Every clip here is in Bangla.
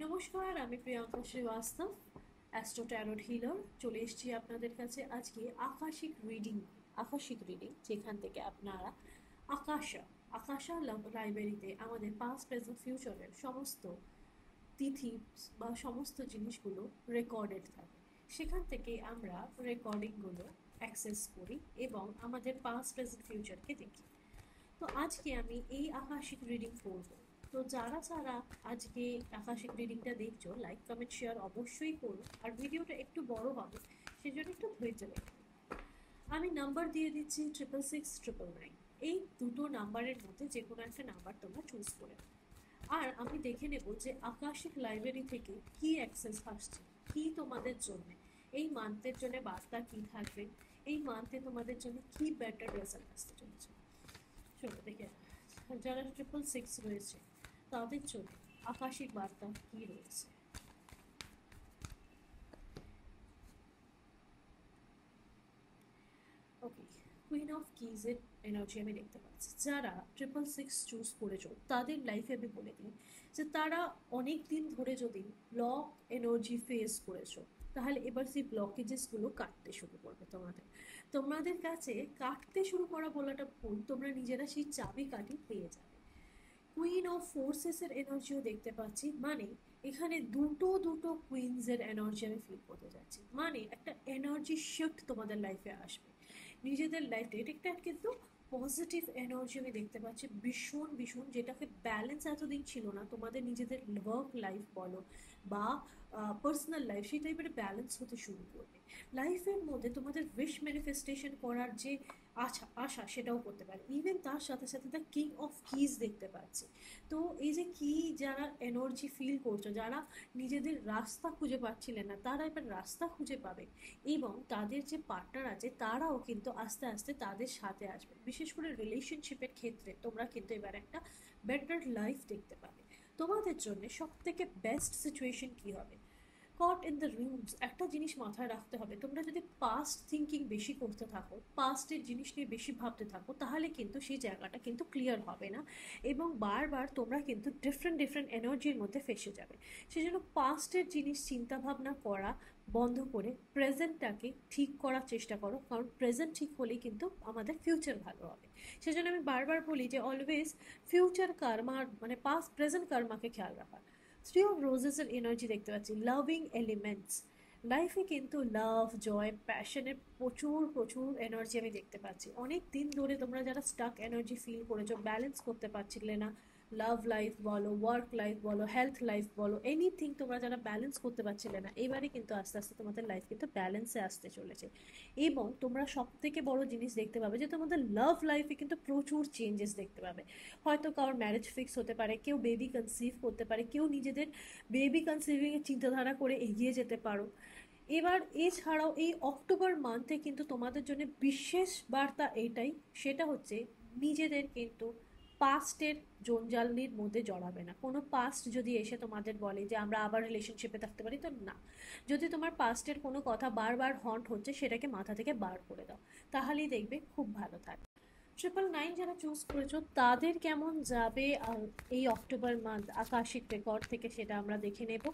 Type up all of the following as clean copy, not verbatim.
নমস্কার, আমি Priyanka Srivastava, astro tarot healer. চলে এসেছি আপনাদের কাছে আজকে আকাশিক রিডিং যেখান থেকে আপনারা আকাশা আকাশা লাইব্রেরিতে আমাদের পাস্ট প্রেজেন্ট ফিউচারের সমস্ত তিথি বা সমস্ত জিনিসগুলো রেকর্ডেড থাকে। সেখান থেকে আমরা রেকর্ডিংগুলো অ্যাক্সেস করি এবং আমাদের পাস্ট প্রেজেন্ট ফিউচারকে দেখি। তো আজকে আমি এই আকাশিক রিডিং করব। তো যারা যারা আজকে আকাশিক রিডিংটা দেখছো, লাইক কমেন্ট শেয়ার অবশ্যই করো, আর ভিডিওটা একটু বড় হবে সেজন্য একটু ধৈর্য রেখো। আমি নাম্বার দিয়ে দিচ্ছি 66699। এই দুটো নাম্বারের মধ্যে যে কোনো একটা নাম্বার তোমরা চুজ করে নাও। আর আমি দেখে নেব যে আকাশিক লাইব্রেরি থেকে কি অ্যাক্সেস আসছে, কি তোমাদের জন্য এই মান্থের জন্য বার্তা কি থাকবে, এই মান্থে তোমাদের জন্য কি বেটার রেজাল্ট আসতে চলেছে। চলো দেখে, যারা 666 রয়েছে তাদের জন্য আকাশিক বার্তা কি রয়েছে। ওকে, কুইন অফ কিজের এনার্জি আমি দেখতে পাচ্ছি। যারা 666 চুজ করেছো তাদের লাইফে আমি বলে দিই যে তারা অনেক দিন ধরে যদি ব্লক এনার্জি ফেস করেছো, তাহলে এবার সেই ব্লকেজেসগুলো কাটতে শুরু করবে। তোমাদের কাছে কাটতে শুরু করা বলাটা ভুল, তোমরা নিজেরা সেই চাবি কাঠি পেয়ে যাবে। কুইন অফ ফোর্সেসের এনার্জিও দেখতে পাচ্ছি, মানে এখানে দুটো দুটো কুইন্সের এনার্জি আমি ফিল করতে যাচ্ছি, মানে একটা এনার্জি শিফট তোমাদের লাইফে আসবে। নিজেদের লাইফে এটা একটা কিন্তু পজিটিভ এনার্জি আমি দেখতে পাচ্ছি, ভীষণ ভীষণ, যেটাকে ব্যালেন্স এতদিন ছিল না তোমাদের নিজেদের ওয়ার্ক লাইফ বলো বা পার্সোনাল লাইফ, সেই টাইপের ব্যালেন্স হতে শুরু করবে। লাইফের মধ্যে তোমাদের উইশ ম্যানিফেস্টেশন করার যে আশা সেটাও করতে পারে। ইভেন তার সাথে সাথে দ্য কিং অফ কিজ দেখতে পাচ্ছি। তো এই যে কি, যারা এনার্জি ফিল করছো, যারা নিজেদের রাস্তা খুঁজে পাচ্ছিলেন না, তারা এবার রাস্তা খুঁজে পাবে এবং তাদের যে পার্টনার আছে তারাও কিন্তু আস্তে আস্তে তাদের সাথে আসবে। বিশেষ করে রিলেশনশিপের ক্ষেত্রে তোমরা কিন্তু এবার একটা বেটার লাইফ দেখতে পাবে। তোমাদের জন্য সব থেকে বেস্ট সিচুয়েশন কি হবে? কট ইন দ্য রুমস, একটা জিনিস মাথায় রাখতে হবে, তোমরা যদি পাস্ট থিঙ্কিং বেশি করতে থাকো, পাস্টের জিনিস নিয়ে বেশি ভাবতে থাকো, তাহলে কিন্তু সেই জায়গাটা কিন্তু ক্লিয়ার হবে না এবং বারবার তোমরা কিন্তু ডিফারেন্ট ডিফারেন্ট এনার্জির মধ্যে ফেসে যাবে। সেই জন্য পাস্টের জিনিস চিন্তা ভাবনা করা বন্ধ করে প্রেজেন্টটাকে ঠিক করার চেষ্টা করো, কারণ প্রেজেন্ট ঠিক হলেই কিন্তু আমাদের ফিউচার ভালো হবে। সেজন্য আমি বারবার বলি যে অলওয়েজ ফিউচার কার্মা মানে পাস্ট প্রেজেন্ট কার্মাকে খেয়াল রাখা। থ্রি অফ রোজেসের এনার্জি দেখতে পাচ্ছি, লাভিং এলিমেন্টস। লাইফে কিন্তু লাভ, জয়, প্যাশনের প্রচুর প্রচুর এনার্জি আমি দেখতে পাচ্ছি। অনেক দিন ধরে তোমরা যারা স্টাক এনার্জি ফিল করেছো, ব্যালেন্স করতে পারছিলে না, লাভ লাইফ বলো, ওয়ার্ক লাইফ বলো, হেলথ লাইফ বলো, এনিথিং তোমরা যারা ব্যালেন্স করতে পারছিলে না, এবারে কিন্তু আস্তে আস্তে তোমাদের লাইফ কিন্তু ব্যালেন্সে আসতে চলেছে। এবং তোমরা সব থেকে বড় জিনিস দেখতে পাবে যে তোমাদের লাভ লাইফে কিন্তু প্রচুর চেঞ্জেস দেখতে পাবে। হয়তো কারোর ম্যারেজ ফিক্স হতে পারে, কেউ বেবি কনসিভ করতে পারে, কেউ নিজেদের বেবি কনসিভিংয়ের চিন্তাধারা করে এগিয়ে যেতে পারো। এবার এছাড়াও এই অক্টোবর মান্থে কিন্তু তোমাদের জন্য বিশেষ বার্তা এইটাই, সেটা হচ্ছে নিজেদের কিন্তু পাস্টের জঞ্জালির মধ্যে জড়াবে না। কোনো পাস্ট যদি এসে তোমাদের বলে যে আমরা আবার রিলেশনশিপে থাকতে পারি, তো না। যদি তোমার পাস্টের কোনো কথা বারবার হন্ট হচ্ছে, সেটাকে মাথা থেকে বার করে দাও, তাহলেই দেখবে খুব ভালো থাকে। 999 যারা চুজ করেছো তাদের কেমন যাবে এই অক্টোবর মান্থ আকাশিক রেকর্ড থেকে, সেটা আমরা দেখে নেব।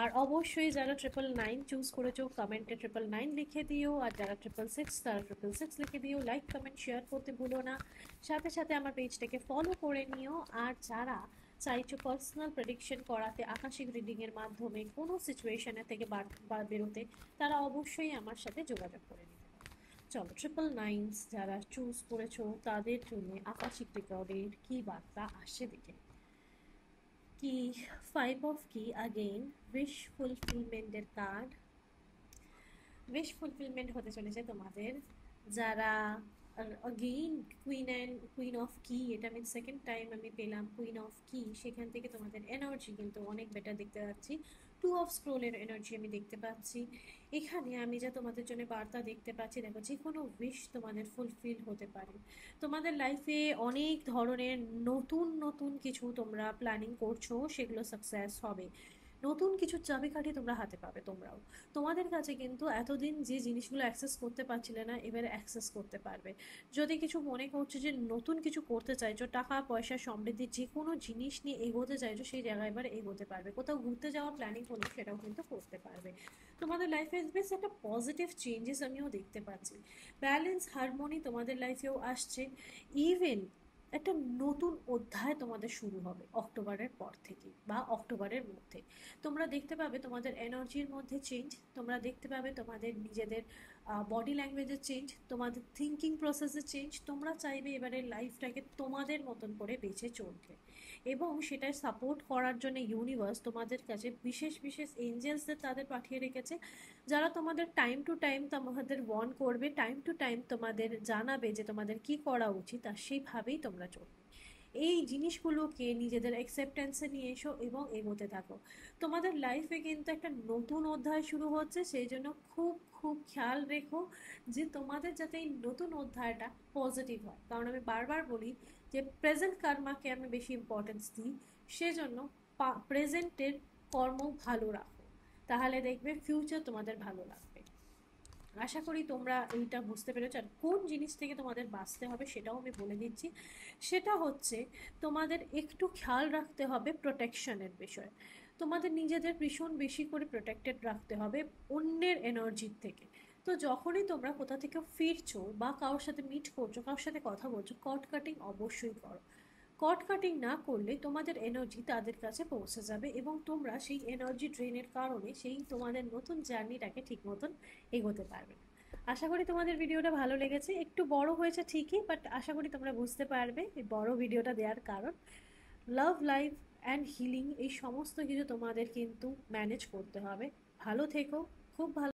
আর অবশ্যই যারা 999 চুজ করেছো কমেন্টে 999 লিখে দিও, আর যারা 666 তারা 666 লিখে দিও। লাইক কমেন্ট শেয়ার করতে ভুলো না, সাথে সাথে আমার পেজটাকে ফলো করে নিও। আর যারা চাইছো পার্সোনাল প্রেডিকশন করাতে আকাশিক রিডিংয়ের মাধ্যমে কোনো সিচুয়েশনে থেকে বেরোতে, তারা অবশ্যই আমার সাথে যোগাযোগ করে নিতে। চলো, 999 যারা চুজ করেছো তাদের জন্য আকাশিক রেকর্ডের কি বার্তা আসছে দেখে। কি, 5 অফ কি अगेन, উইশ ফুলফিলমেন্টের কার্ড। উইশ ফুলফিলমেন্ট হতে চলেছে তোমাদের। যারা অগেইন কুইন অফ কি, এটা আমি সেকেন্ড টাইম আমি পেলাম কুইন অফ কি, সেখান থেকে তোমাদের এনার্জি কিন্তু অনেক বেটার দেখতে পাচ্ছি। 2 অফ স্ক্রোলের এনার্জি আমি দেখতে পাচ্ছি। এখানে আমি যা তোমাদের জন্য বার্তা দেখতে পাচ্ছি, দেখো যে কোনো উইশ তোমাদের ফুলফিল হতে পারে। তোমাদের লাইফে অনেক ধরনের নতুন নতুন কিছু তোমরা প্ল্যানিং করছো, সেগুলো সাকসেস হবে। নতুন কিছু চাবিকাঠি তোমরা হাতে পাবে। তোমরাও তোমাদের কাছে কিন্তু এতদিন যে জিনিসগুলো অ্যাক্সেস করতে পারছিলে না, এবারে অ্যাক্সেস করতে পারবে। যদি কিছু মনে করছো যে নতুন কিছু করতে চাইছো, টাকা পয়সা সমৃদ্ধি যে কোনো জিনিস নিয়ে এগোতে চাইছো, সেই জায়গায় এবার এগোতে পারবে। কোথাও ঘুরতে যাওয়ার প্ল্যানিং করলে সেটাও কিন্তু করতে পারবে। তোমাদের লাইফে বেশ একটা পজিটিভ চেঞ্জেস আমিও দেখতে পাচ্ছি। ব্যালেন্স হারমোনি তোমাদের লাইফেও আসছে। ইভেন একটা নতুন অধ্যায় তোমাদের শুরু হবে অক্টোবরের পর থেকে বা অক্টোবরের মধ্যে। তোমরা দেখতে পাবে তোমাদের এনার্জির মধ্যে চেঞ্জ, তোমরা দেখতে পাবে তোমাদের নিজেদের বডি ল্যাঙ্গুয়েজের চেঞ্জ, তোমাদের থিঙ্কিং প্রসেসের চেঞ্জ। তোমরা চাইবে এবারে লাইফটাকে তোমাদের মতন করে বেঁচে চলতে, এবং সেটাই সাপোর্ট করার জন্য ইউনিভার্স তোমাদের কাছে বিশেষ বিশেষ এঞ্জেলসদের তাদের পাঠিয়ে রেখেছে, যারা তোমাদের টাইম টু টাইম তোমাদের ওয়ার্ন করবে, টাইম টু টাইম তোমাদের জানাবে যে তোমাদের কি করা উচিত, আর সেইভাবেই তোমরা চলবে। এই জিনিসগুলোকে নিজেদের অ্যাকসেপ্টেন্সে নিয়ে এসো এবং এগোতে থাকো। তোমাদের লাইফে কিন্তু একটা নতুন অধ্যায় শুরু হচ্ছে, সেই জন্য খুব খুব খেয়াল রেখো যে তোমাদের যাতে এই নতুন অধ্যায়টা পজিটিভ হয়। কারণ আমি বারবার বলি যে প্রেজেন্ট কর্মাকে আমি বেশি ইম্পর্টেন্স দিই, সেজন্য প্রেজেন্টের কর্ম ভালো রাখো, তাহলে দেখবে ফিউচার তোমাদের ভালো লাগবে। আশা করি তোমরা এইটা বুঝতে পেরেছো। আর কোন জিনিস থেকে তোমাদের বাঁচতে হবে সেটাও আমি বলে দিচ্ছি। সেটা হচ্ছে তোমাদের একটু খেয়াল রাখতে হবে প্রোটেকশনের বিষয়। তোমাদের নিজেদের ভীষণ বেশি করে প্রোটেক্টেড রাখতে হবে অন্যের এনার্জির থেকে। তো যখনই তোমরা কোথা থেকে ফিরছো বা কারোর সাথে মিট করছো, কারোর সাথে কথা বলছো, কট কাটিং অবশ্যই করো। কট কাটিং না করলে তোমাদের এনার্জি তাদের কাছে পৌঁছে যাবে এবং তোমরা সেই এনার্জি ড্রেনের কারণে সেই তোমাদের নতুন জার্নিটাকে ঠিক মতন এগোতে পারবে। আশা করি তোমাদের ভিডিওটা ভালো লেগেছে। একটু বড় হয়েছে ঠিকই, বাট আশা করি তোমরা বুঝতে পারবে এই বড় ভিডিওটা দেওয়ার কারণ। লাভ লাইফ অ্যান্ড হিলিং এই সমস্ত কিছু তোমাদের কিন্তু ম্যানেজ করতে হবে। ভালো থেকো, খুব ভালো।